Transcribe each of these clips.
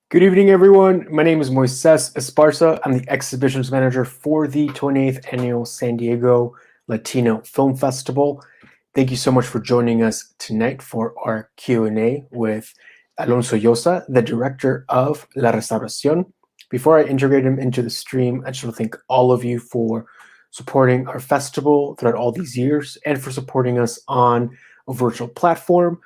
Good evening, everyone. My name is Moises Esparza. I'm the exhibitions manager for the 28th Annual San Diego Latino Film Festival. Thank you so much for joining us tonight for our Q&A with Alonso Llosa, the director of La Restauración. Before I integrate him into the stream, I just want to thank all of you for supporting our festival throughout all these years and for supporting us on a virtual platform.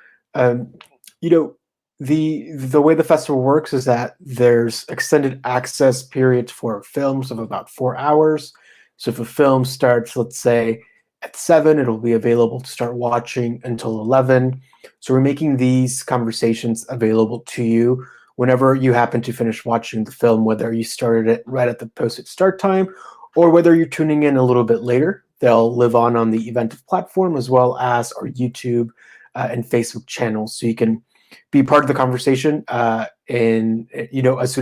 The way the festival works is that there's extended access periods for films of about 4 hours. So if a film starts, let's say, at 7, it'll be available to start watching until 11. So we're making these conversations available to you whenever you happen to finish watching the film, whether you started it right at the posted start time or whether you're tuning in a little bit later. They'll live on the Eventive platform as well as our YouTube and Facebook channels, so you can be part of the conversation as soon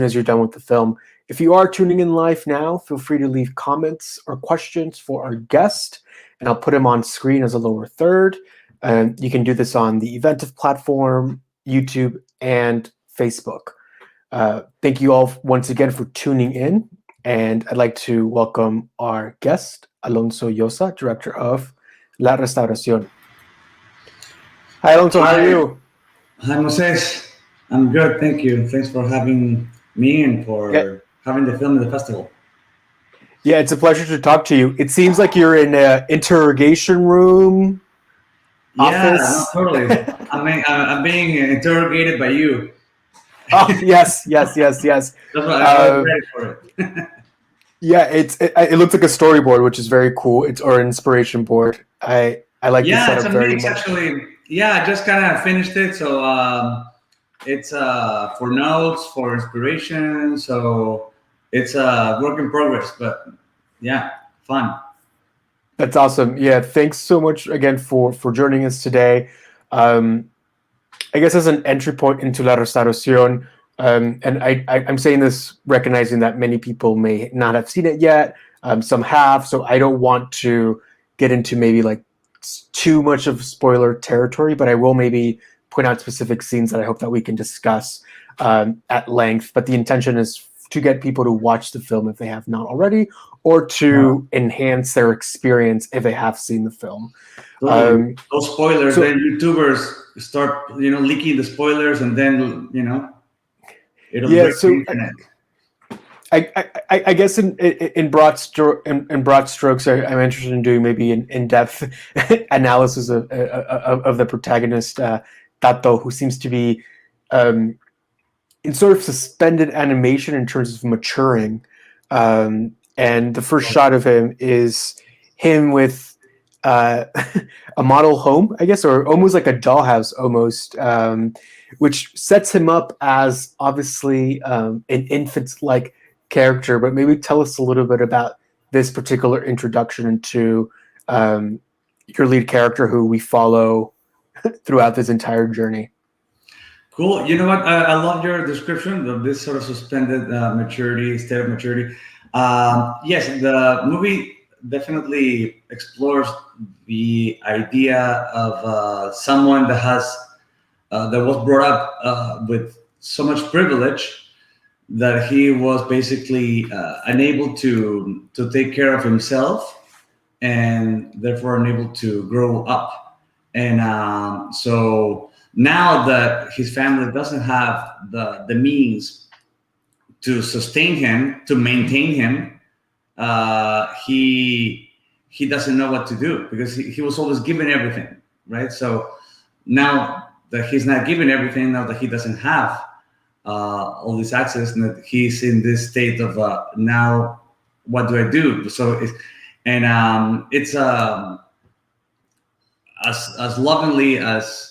as you're done with the film. If you are tuning in live now, feel free to leave comments or questions for our guest, and I'll put him on screen as a lower third. You can do this on the Eventive platform, YouTube, and Facebook. Thank you all once again for tuning in, and I'd like to welcome our guest, Alonso Llosa, director of La Restauración. Hi, Alonso. How are you? Hi, Moses. I'm good, thank you. Thanks for having me and for having the film in the festival. Yeah, it's a pleasure to talk to you. It seems like you're in an interrogation room. Yeah, office. no, totally. I'm being interrogated by you. Oh, yes. That's why I'm ready for it. Yeah, it looks like a storyboard, which is very cool. Or an inspiration board. I like the setup very much. Actually. Yeah, I just kind of finished it, so it's for notes, for inspiration, so it's a work in progress, but yeah, fun. That's awesome. Yeah, thanks so much again for joining us today. I guess as an entry point into La Restauración, and I'm saying this recognizing that many people may not have seen it yet, some have, so I don't want to get into maybe like too much of spoiler territory, but I will maybe point out specific scenes that I hope that we can discuss at length. But the intention is to get people to watch the film if they have not already, or to enhance their experience if they have seen the film. Those spoilers, then YouTubers start, leaking the spoilers, and then it'll break the internet. I guess in broad strokes, I'm interested in doing maybe an in-depth analysis of the protagonist, Tato, who seems to be in sort of suspended animation in terms of maturing, and and the first shot of him is him with a model home, I guess, or almost like a dollhouse, almost, which sets him up as obviously an infant-like character. But maybe tell us a little bit about this particular introduction into your lead character, who we follow throughout this entire journey. Cool. You know what? I love your description of this sort of suspended maturity, state of maturity. Yes, the movie definitely explores the idea of someone that was brought up with so much privilege that he was basically unable to take care of himself, and therefore unable to grow up. And so now that his family doesn't have the means to sustain him, to maintain him, he doesn't know what to do, because he was always given everything, right? So now that he's not given everything, now that he doesn't have all this access, and that he's in this state of now, what do I do? So it's as lovingly as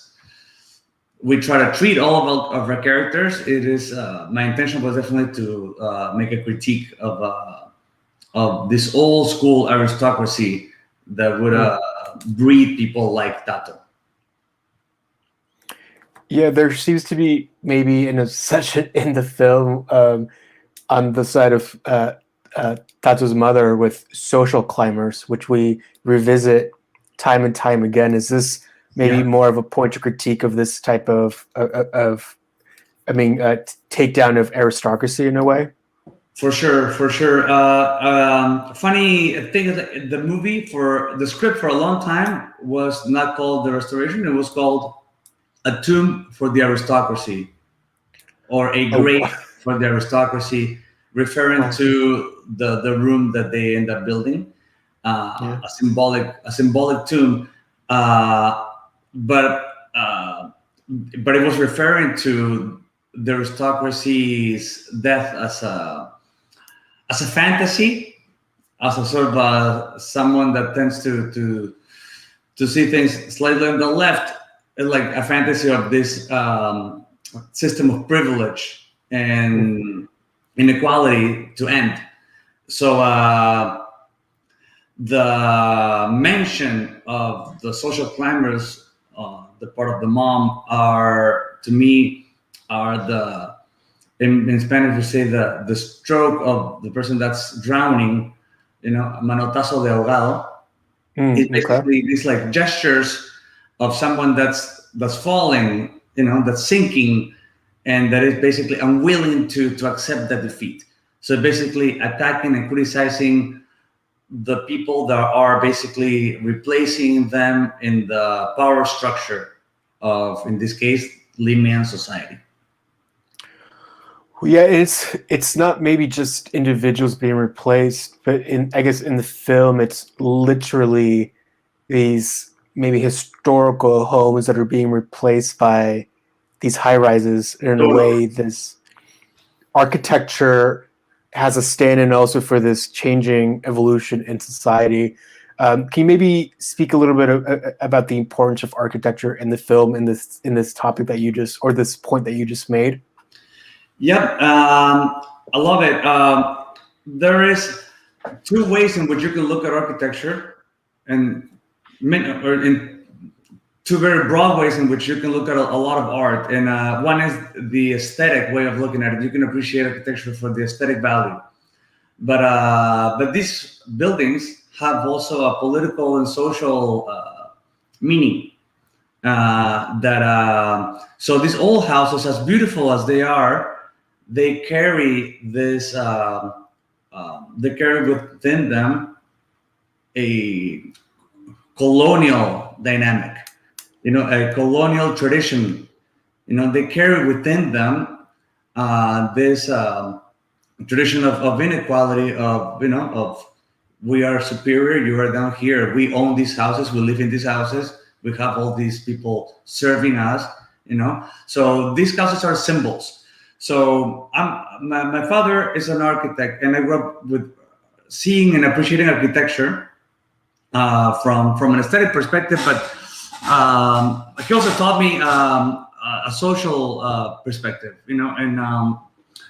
we try to treat all of our characters, it is my intention was definitely to make a critique of this old school aristocracy that would breed people like Tato. Yeah, there seems to be maybe an obsession in the film on the side of Tato's mother with social climbers, which we revisit time and time again. Is this maybe more of a point of critique of this type of takedown of aristocracy in a way? For sure. Funny thing is that the movie, for the script for a long time was not called The Restoration. It was called A Tomb for the Aristocracy, or A Grave for the Aristocracy, referring to the room that they end up building, a symbolic tomb. But it was referring to the aristocracy's death as a fantasy, as a sort of someone that tends to see things slightly on the left, like a fantasy of this system of privilege and inequality to end. So the mention of the social climbers, the part of the mom, to me are the, in Spanish we say the stroke of the person that's drowning, manotazo de ahogado. It's basically these like gestures of someone that's falling, that's sinking, and that is basically unwilling to accept that defeat. So basically attacking and criticizing the people that are basically replacing them in the power structure of, in this case, Limean society. Yeah, it's not maybe just individuals being replaced, but I guess in the film, it's literally these maybe historical homes that are being replaced by these high rises. In a way, this architecture has a stand-in also for this changing evolution in society. Can you maybe speak a little bit about the importance of architecture in the film, in this topic that you just, or this point that you just made? Yep, I love it. There is two ways in which you can look at architecture, and in two very broad ways in which you can look at a lot of art. And one is the aesthetic way of looking at it. You can appreciate architecture for the aesthetic value, but these buildings have also a political and social meaning. So these old houses, as beautiful as they are, they carry this. They carry within them a colonial dynamic, a colonial tradition. They carry within them this tradition of inequality, of we are superior, you are down here. We own these houses, we live in these houses, we have all these people serving us. So these houses are symbols. So my father is an architect, and I grew up with seeing and appreciating architecture from an aesthetic perspective, but he also taught me a social perspective, and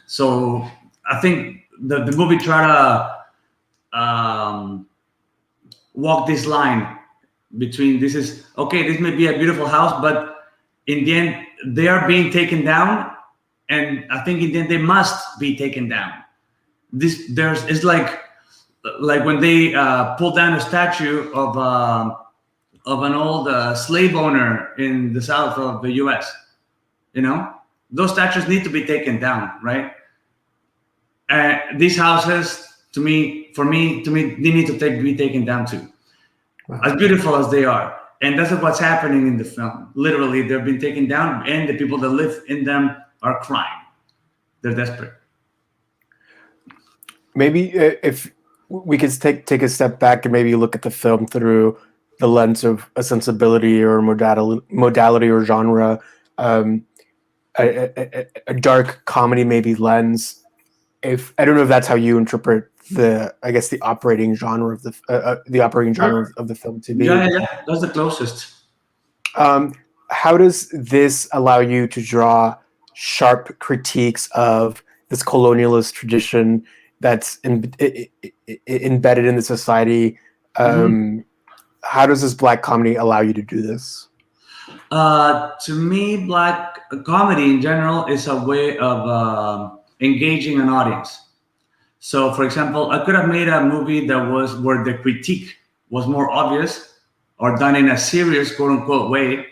so I think the movie tried to walk this line between this may be a beautiful house, but in the end they are being taken down, and I think in the end they must be taken down. It's like when they pull down a statue of an old slave owner in the south of the U.S. Those statues need to be taken down, right? These houses, to me, they need to be taken down too. Wow. As beautiful as they are, and that's what's happening in the film. Literally, they're being taken down, and the people that live in them are crying. They're desperate. Maybe if we could take a step back and maybe look at the film through the lens of a sensibility or modality or genre, a dark comedy maybe lens. If I don't know if that's how you interpret the operating genre of the film to be. Yeah, that's the closest. How does this allow you to draw sharp critiques of this colonialist tradition that's embedded in the society? How does this black comedy allow you to do this? To me, black comedy in general is a way of engaging an audience. So, for example, I could have made a movie where the critique was more obvious or done in a serious, quote unquote, way.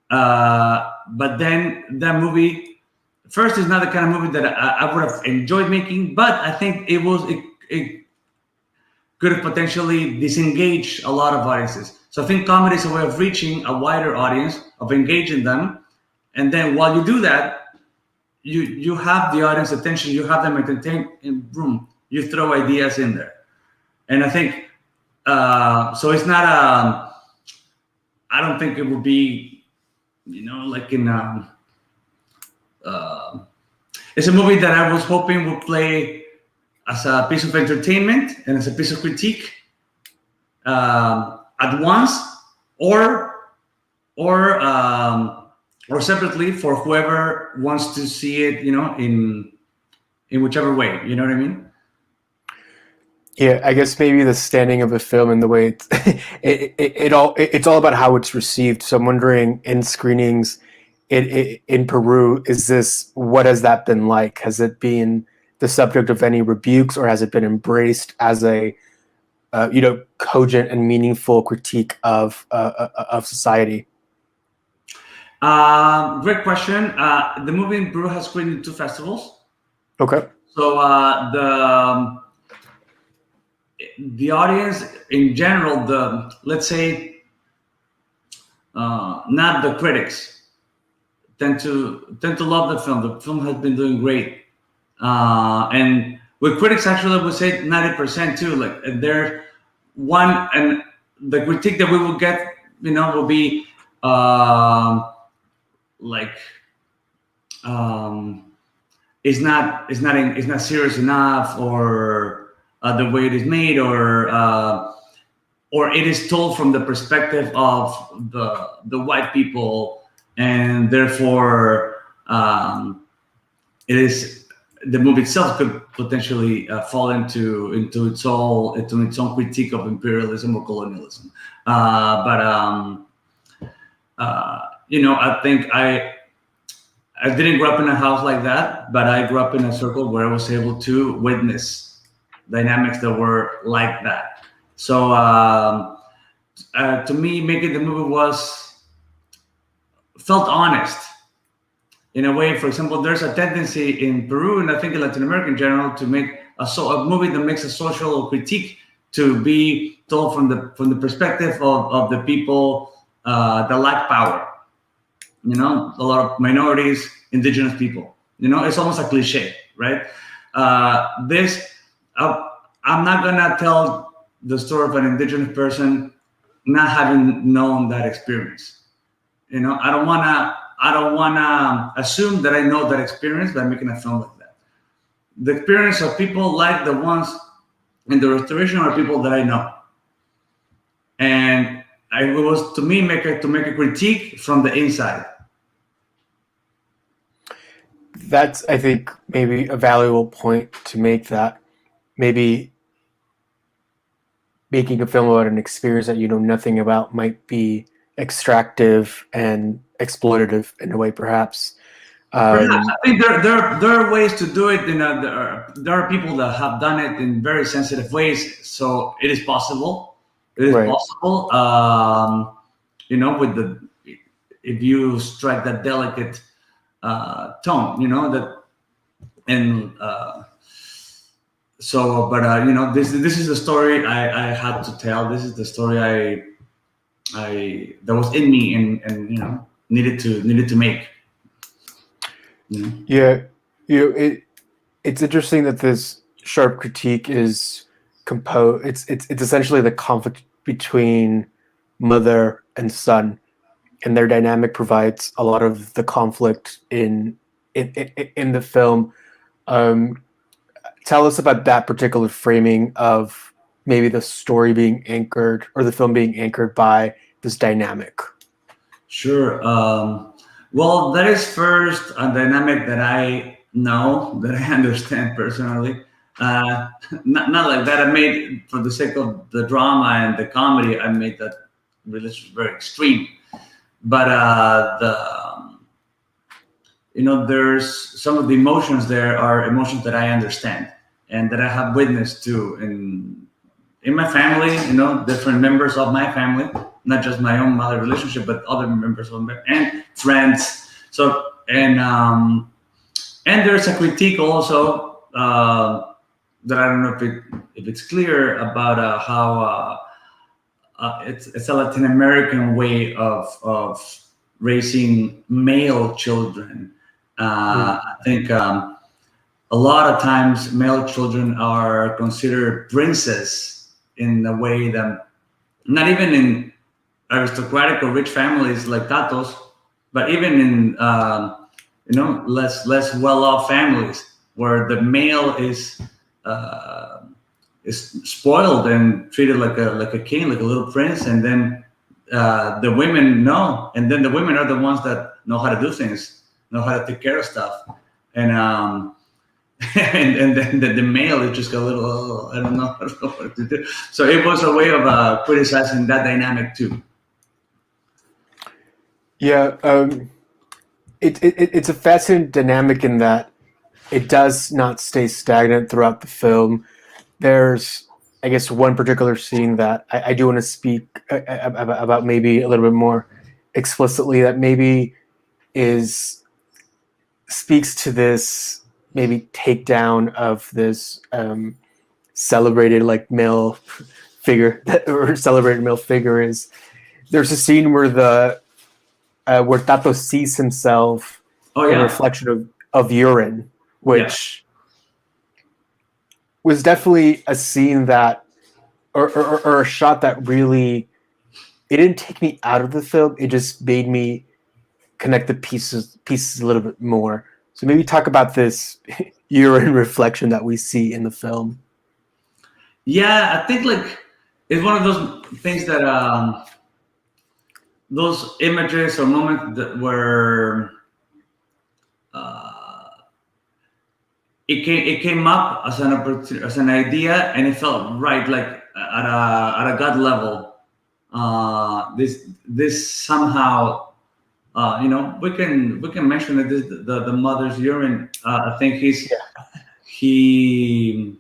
But then that movie, first, is not the kind of movie that I would have enjoyed making, but I think it could have potentially disengaged a lot of audiences. So I think comedy is a way of reaching a wider audience, of engaging them. And then while you do that, you have the audience attention, you have them entertained in room, you throw ideas in there. And I think, so it's not I don't think it would be, like in, it's a movie that I was hoping would play as a piece of entertainment and as a piece of critique at once, or separately for whoever wants to see it, in whichever way. You know what I mean? Yeah, I guess maybe the standing of a film and the way it's all about how it's received. So I'm wondering, in screenings in Peru, what has that been like? Has it been the subject of any rebukes, or has it been embraced as a cogent and meaningful critique of society? Great question. The movie in Peru has screened in 2 festivals. Okay. So the audience in general, let's say, not the critics, tend to love the film. The film has been doing great, and with critics, actually, I would say 90% too. Like, they're one, and the critique that we will get, will be it's not serious enough, or the way it is made, or it is told from the perspective of the white people, and therefore it is, the movie itself could potentially fall into its own critique of imperialism or colonialism. I think I didn't grow up in a house like that, but I grew up in a circle where I was able to witness dynamics that were like that. So to me, making the movie felt honest in a way. For example, there's a tendency in Peru, and I think in Latin America in general, to make a movie that makes a social critique to be told from the perspective of the people that lack power. A lot of minorities, indigenous people. It's almost a cliche, right? I'm not gonna tell the story of an indigenous person not having known that experience. I don't wanna assume that I know that experience by making a film like that. The experience of people like the ones and the Restoration are people that I know, and I was to me to make a critique from the inside. That's, I think, maybe a valuable point to make, that maybe making a film about an experience that you know nothing about might be extractive and exploitative in a way, perhaps. Perhaps Um, I think there are ways to do it. There are people that have done it in very sensitive ways, so it is possible. It is right. possible. With the if you strike that delicate tone, that and this is the story I had to tell. This is the story I that was in me, and needed to make. Yeah, it's interesting that this sharp critique is composed. It's essentially the conflict between mother and son, and their dynamic provides a lot of the conflict in the film. Um, Tell us about that particular framing of maybe the story being anchored, or the film being anchored by this dynamic. Sure. Well, that is first a dynamic that I know, that I understand personally. Not like that. I made for the sake of the drama and the comedy. I made that relationship very extreme. But there's some of the emotions there are emotions that I understand and that I have witnessed to in my family. Different members of my family, not just my own mother relationship, but other members of my and friends. So and there's a critique also that I don't know if it's clear about how it's a Latin American way of raising male children. I think a lot of times male children are considered princes in a way that not even in aristocratic or rich families like Tatos, but even in less well-off families where the male is spoiled and treated like a king, like a little prince, and then the women know, and then the women are the ones that know how to do things, know how to take care of stuff, and and then the male is just a little, oh, I don't know what to do. So it was a way of criticizing that dynamic too. Yeah, it's a fascinating dynamic in that it does not stay stagnant throughout the film. There's, I guess, one particular scene that I do want to speak about maybe a little bit more explicitly, that maybe speaks to this maybe takedown of this celebrated like male figure or celebrated male figure. Is there's a scene where where Tato sees himself Oh in a yeah, reflection of urine, yeah, which was definitely a scene that, or a shot that really, it didn't take me out of the film. It just made me connect the pieces a little bit more. So maybe talk about this urine reflection that we see in the film. yeah. I think like it's one of those things that those images or moments that were uh, it came up as an opportunity, as an idea, and it felt right, like at a gut level. This somehow, we can mention that the mother's urine. I think he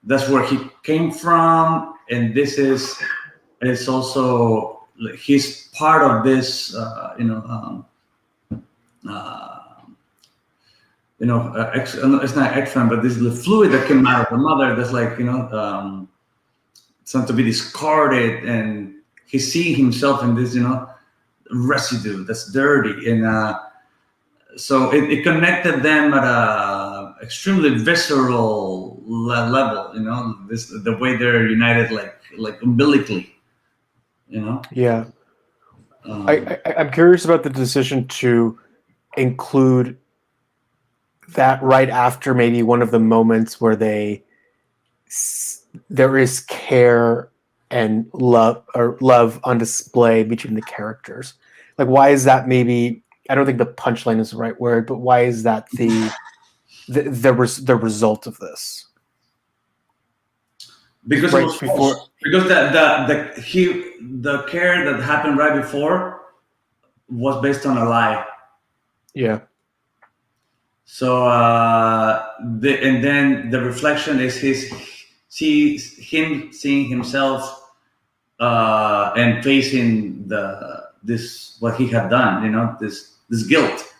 that's where he came from, and this is also he's part of this. Uh, it's not extra, but this is the fluid that came out of the mother. That's like something to be discarded, and he's seeing himself in this residue that's dirty, and so it connected them at a extremely visceral level. This the way they're united, like umbilically. Yeah, Um, I'm curious about the decision to include that right after maybe one of the moments where they there is care and love on display between the characters. Like, why is that? Maybe I don't think the punchline is the right word, but why is that the result of this? Because Right it was before, false. Because the care that happened right before was based on a lie. yeah, So and then the reflection is him seeing himself and facing this what he had done. You know, this guilt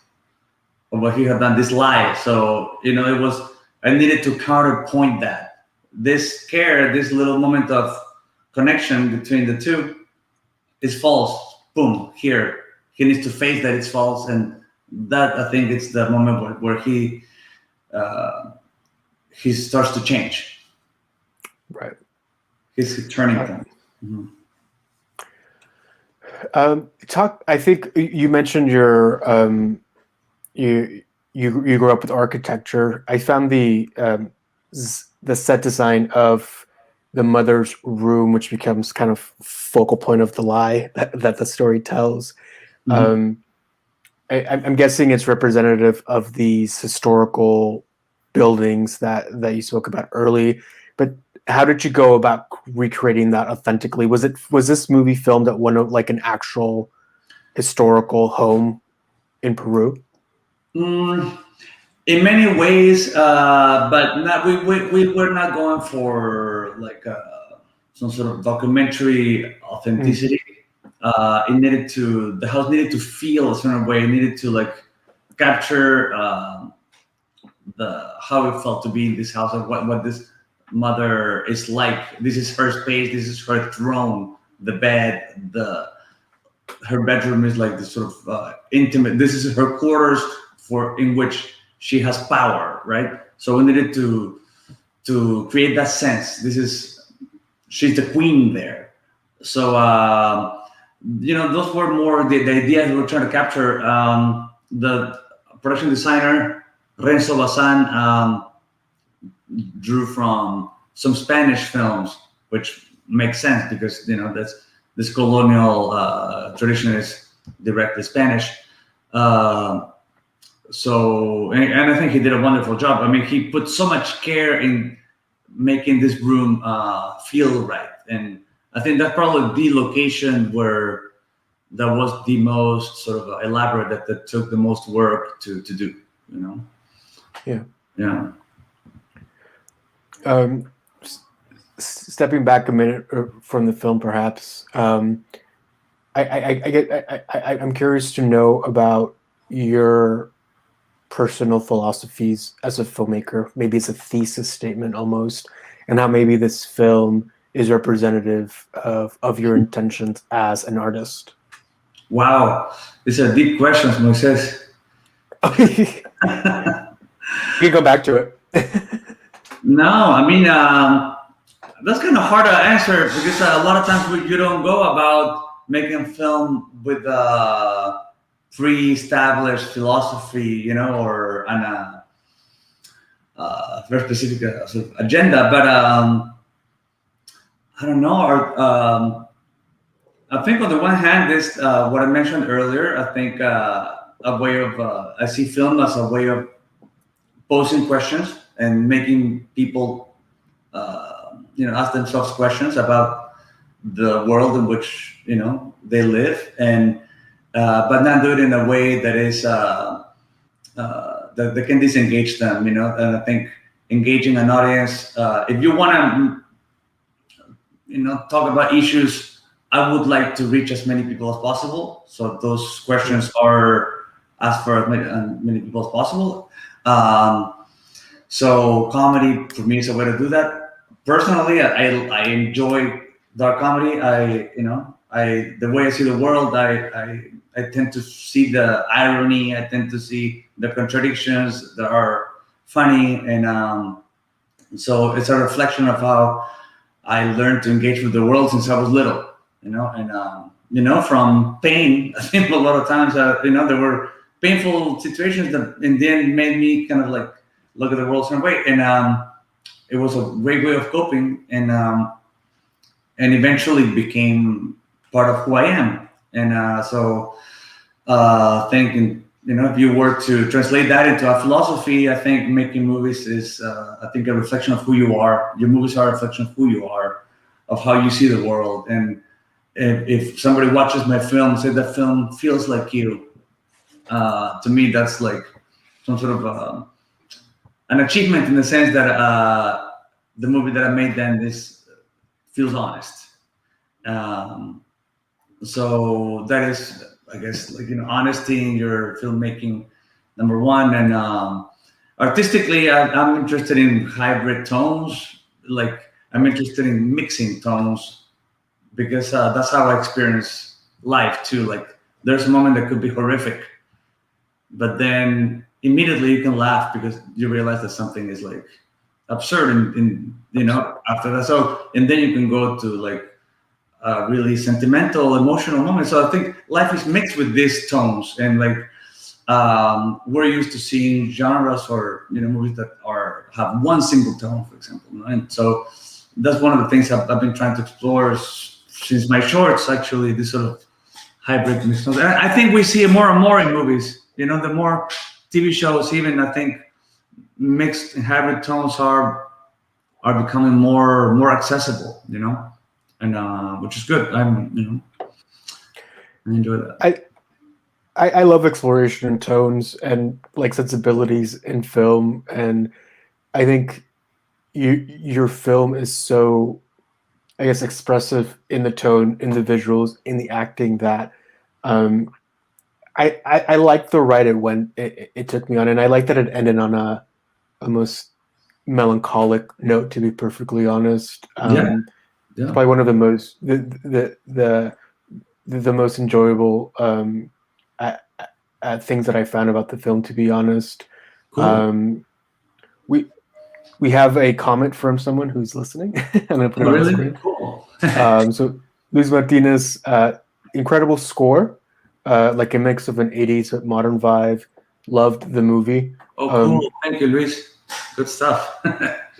of what he had done, this lie. So it was, I needed to counterpoint that this care, this little moment of connection between the two is false. Boom, here he needs to face that it's false, and that I think it's the moment where he starts to change. right. His turning point. Mm-hmm. I think you mentioned you grew up with architecture. I found the set design of the mother's room, which becomes kind of focal point of the lie that the story tells. Mm-hmm. I'm guessing it's representative of these historical buildings that you spoke about early. But how did you go about recreating that authentically? Was this movie filmed at one of like an actual historical home in Peru? In many ways, but not, we were not going for like some sort of documentary authenticity. The house needed to feel a certain way. It needed to like capture how it felt to be in this house, and what this mother is like. This is her space. This is her throne. The bed. Her bedroom is like this sort of intimate. This is her quarters in which she has power, right? So we needed to create that sense. She's the queen there. So those were more the ideas we were trying to capture. The production designer Renzo Bazan drew from some Spanish films, which makes sense because this colonial tradition is directly Spanish. So I think he did a wonderful job. I mean, he put so much care in making this room feel right, and I think that's probably the location where that was the most sort of elaborate, that took the most work to do. Yeah. Stepping back a minute from the film, perhaps, I'm curious to know about your personal philosophies as a filmmaker. Maybe it's a thesis statement almost, and how maybe this film is representative of your intentions as an artist. Wow, these are deep questions, Moises. You can go back to it. No, I mean, that's kind of hard to answer because a lot of times you don't go about making a film with a pre-established philosophy, or a very specific sort of agenda. But I don't know. I think on the one hand, this what I mentioned earlier. I think a way of I see film as a way of posing questions and making people ask themselves questions about the world in which they live, and but not do it in a way that is that can disengage them. And I think engaging an audience, if you want to talk about issues, I would like to reach as many people as possible. So those questions are asked for as many people as possible. So comedy for me is a way to do that. Personally, I enjoy dark comedy. The way I see the world, I tend to see the irony. I tend to see the contradictions that are funny, and so it's a reflection of how I learned to engage with the world since I was little. And from pain. I think a lot of times, there were painful situations that in the end made me kind of like look at the world some way. And it was a great way of coping, and eventually became part of who I am. And thinking, if you were to translate that into a philosophy, I think making movies is, I think, a reflection of who you are. Your movies are a reflection of who you are, of how you see the world. And if somebody watches my film and says that film feels like you, to me, that's like some sort of an achievement, in the sense that the movie that I made then feels honest. So that is, I guess, like, honesty in your filmmaking, number one. And artistically, I'm interested in hybrid tones. Like, I'm interested in mixing tones, because that's how I experience life too. Like, there's a moment that could be horrific, but then immediately you can laugh because you realize that something is like absurd, after that. So, and then you can go to like really sentimental, emotional moments. So I think life is mixed with these tones, and like we're used to seeing genres or movies that have one single tone, for example. And so that's one of the things I've been trying to explore since my shorts. Actually, this sort of hybrid mixed tones. And I think we see it more and more in movies. The more TV shows, even, I think mixed and hybrid tones are becoming more accessible. And which is good. I enjoy that. I love exploration in tones and like sensibilities in film, and I think your film is so, I guess, expressive in the tone, in the visuals, in the acting, that I like the ride it took me on, and I like that it ended on a almost melancholic note, to be perfectly honest. Yeah. It's probably one of the most the most enjoyable things that I found about the film, to be honest. Cool. We have a comment from someone who's listening. I'm gonna put it on the screen. Cool. So Luis Martinez, incredible score, like a mix of an 80s with modern vibe. Loved the movie. Oh, cool. Thank you, Luis. Good stuff.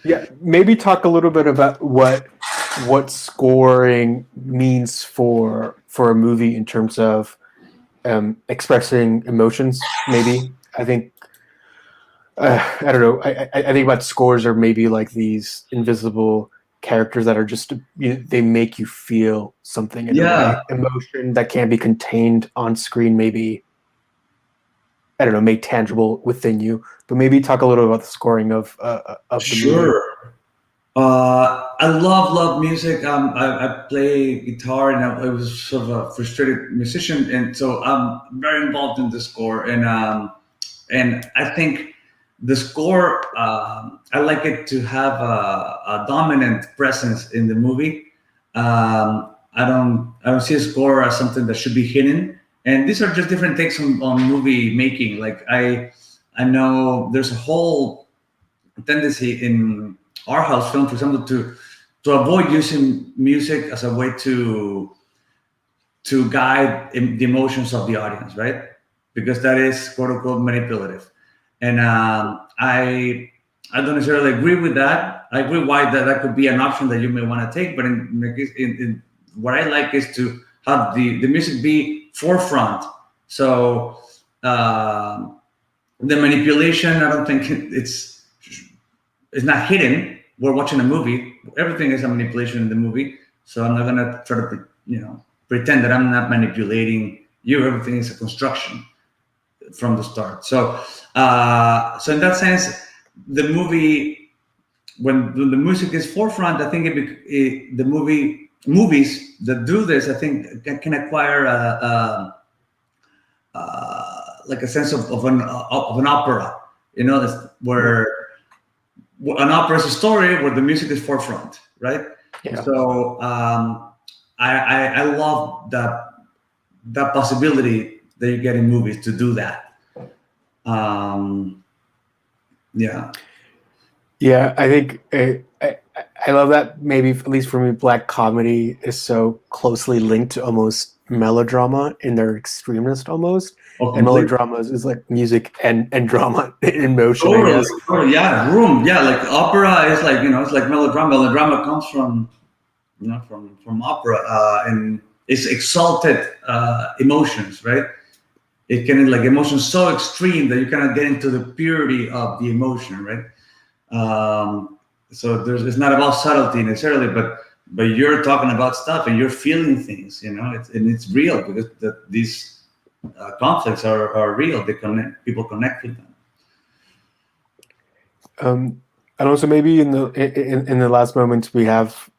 Yeah, maybe talk a little bit about what scoring means for a movie in terms of expressing emotions. Maybe I think I don't know. I think about scores are maybe like these invisible characters that are just they make you feel something in a way, emotion that can't be contained on screen. Maybe, I don't know, made tangible within you. But maybe talk a little about the scoring of the movie. Sure. I love music. I play guitar, and I was sort of a frustrated musician, and so I'm very involved in the score. And I think the score, I like it to have a dominant presence in the movie. I don't see a score as something that should be hidden. And these are just different takes on movie making. Like, I know there's a whole tendency in our house film, for example, to avoid using music as a way to guide the emotions of the audience, right? Because that is, quote unquote, manipulative. And I don't necessarily agree with that. I agree why that could be an option that you may want to take, but in what I like is to have the music be forefront. So the manipulation, I don't think it's not hidden. We're watching a movie. Everything is a manipulation in the movie. So I'm not gonna try to pretend that I'm not manipulating you. Everything is a construction from the start. So so in that sense, the movie, when the music is forefront, I think the movies that do this, I think, can acquire like a sense of an opera. Where an opera is a story where the music is forefront, right? Yeah. So I love that possibility that you get in movies to do that. Yeah. Yeah, I think I love that maybe, at least for me, black comedy is so closely linked to almost melodrama in their extremist almost. Oh, And completely. melodrama is like music and drama in motion, I Totally, guess. totally. Yeah, room. Yeah, like opera is like, it's like melodrama. Melodrama comes from, from opera, and it's exalted emotions, right? It can like emotions so extreme that you cannot get into the purity of the emotion, right? So it's not about subtlety necessarily, but you're talking about stuff and you're feeling things, and it's real because these conflicts are real. They connect, people connect with them. And also maybe in the last moments we have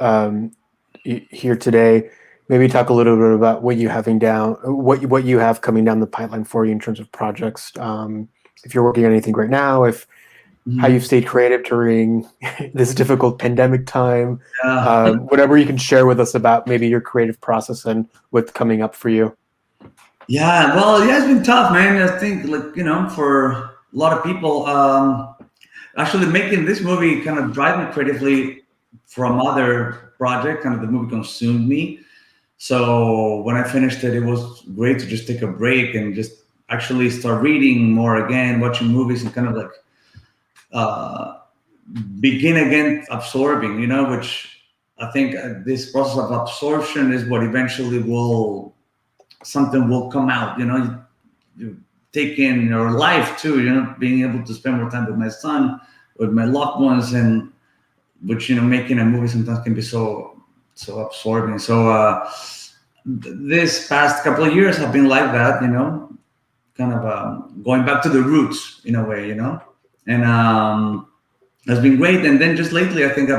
here today, maybe talk a little bit about what what you have coming down the pipeline for you in terms of projects. If you're working on anything right now, if how Mhm. you've stayed creative during this difficult pandemic time, Yeah. whatever you can share with us about maybe your creative process and what's coming up for you. Yeah, well, yeah, it's been tough, man. I think, like, for a lot of people, actually making this movie kind of drive me creatively from other project. Kind of the movie consumed me. So when I finished it, it was great to just take a break and just actually start reading more again, watching movies, and kind of like uh, begin again absorbing, which I think this process of absorption is what eventually something will come out, you take in your life too, being able to spend more time with my son, with my loved ones, and which, making a movie sometimes can be so absorbing. So this past couple of years have been like that, kind of going back to the roots in a way, and has been great. And then just lately, I think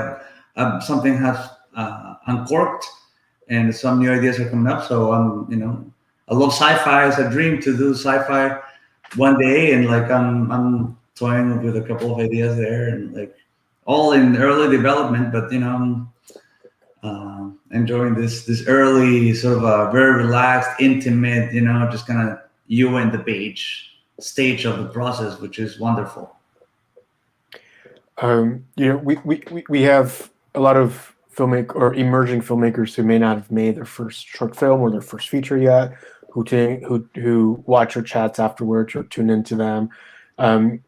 something has uncorked, and some new ideas are coming up. So I love sci-fi. It's a dream to do sci-fi one day, and like I'm toying with a couple of ideas there, and like all in early development. But I'm enjoying this early sort of very relaxed, intimate, just kind of you and the page stage of the process, which is wonderful. We have a lot of emerging filmmakers who may not have made their first short film or their first feature yet, who watch our chats afterwards or tune into them. And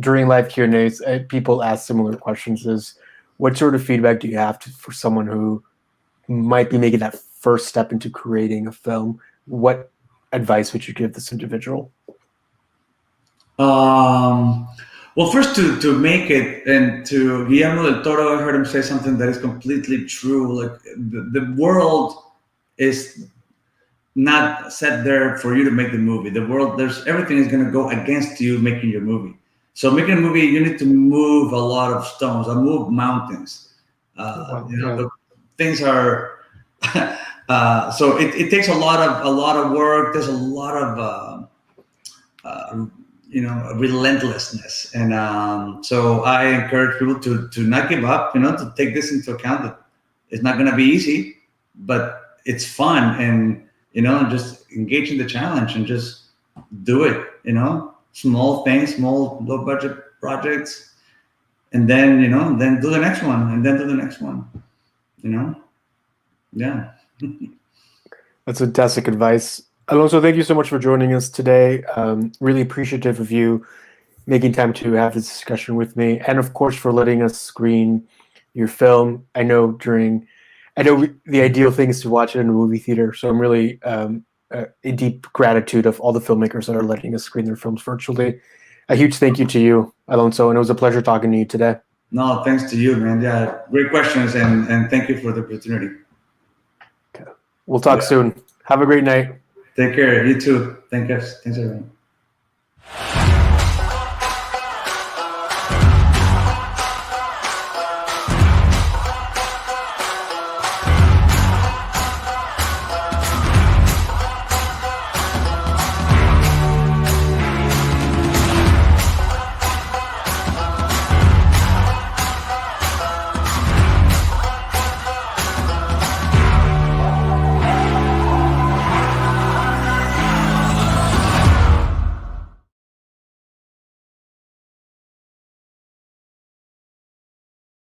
during live Q&As, people ask similar questions: is what sort of feedback do you have for someone who might be making that first step into creating a film? What advice would you give this individual? Um, well, first to make it, and to Guillermo del Toro, I heard him say something that is completely true. Like the world is not set there for you to make the movie. The world, there's everything is going to go against you making your movie. So making a movie, you need to move a lot of stones, or move mountains. Well, yeah. The things are. So it takes a lot of work. There's a lot of relentlessness, and so I encourage people to not give up. To take this into account, that it's not going to be easy, but it's fun, and just engage in the challenge and just do it. Small things, small low budget projects, and then do the next one, and then do the next one. Yeah. That's fantastic advice. Alonso, thank you so much for joining us today. Really appreciative of you making time to have this discussion with me, and of course for letting us screen your film. I know the ideal thing is to watch it in a movie theater, so I'm really in deep gratitude of all the filmmakers that are letting us screen their films virtually. A huge thank you to you, Alonso, and it was a pleasure talking to you today. No, thanks to you, man. Yeah, great questions, and thank you for the opportunity. Okay. We'll talk soon. Have a great night. Take care. You too. Thanks, everyone.